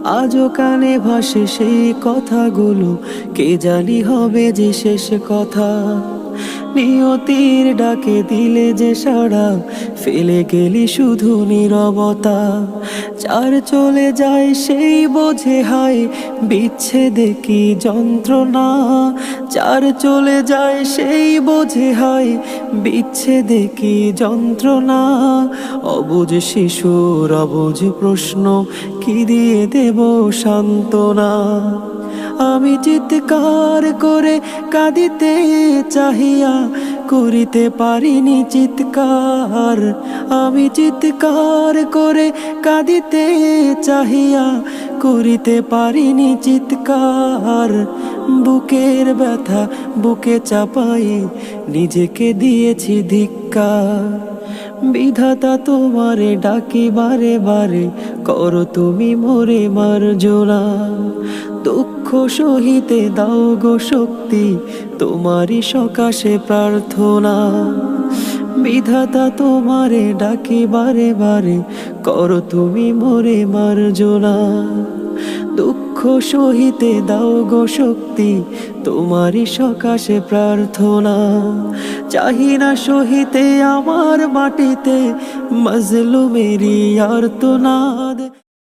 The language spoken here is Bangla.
আজও কানে ভাসে সেই কথাগুলো, কে জানি হবে যে শেষ কথা। নিয়তির ডাকে দিলে যে সাড়া, ফেলে গেলি শুধু নীরবতা। যার চলে যায় সেই বোঝে হায়, বিচ্ছেদে কি যন্ত্রণা। যার চলে যায় সেই বোঝে হায়, বিচ্ছেদে কি যন্ত্রণা। অবুঝ শিশুর অবুঝ প্রশ্ন, কি দিয়ে দেব সান্ত্বনা। আমি চিৎকার করে কাঁদিতে চাহিয়া, করিতে পারিনি চিৎকার। আমি চিৎকার করে কাঁদিতে চাহিয়া, করিতে পারিনি চিৎকার। বুকের ব্যথা বুকে চাপাই, নিজেকে দিয়েছি ধিক্কার। বিধাতা তোমারে ডাকি বারে বারে, করো তুমি মোরে মার্জনা। দুঃখ সহিতে দাও গো শক্তি, তোমারই সকাশে প্রার্থনা। বিধাতা তোমারে ডাকি বারে বারে, করো তুমি মোরে মার্জনা। দুঃখ সহিতে দাও গো শক্তি, তোমারই সকাশে প্রার্থনা। চাহি না সহিতে আমার মাটিতে মজলুমেরই আর্তনাদ।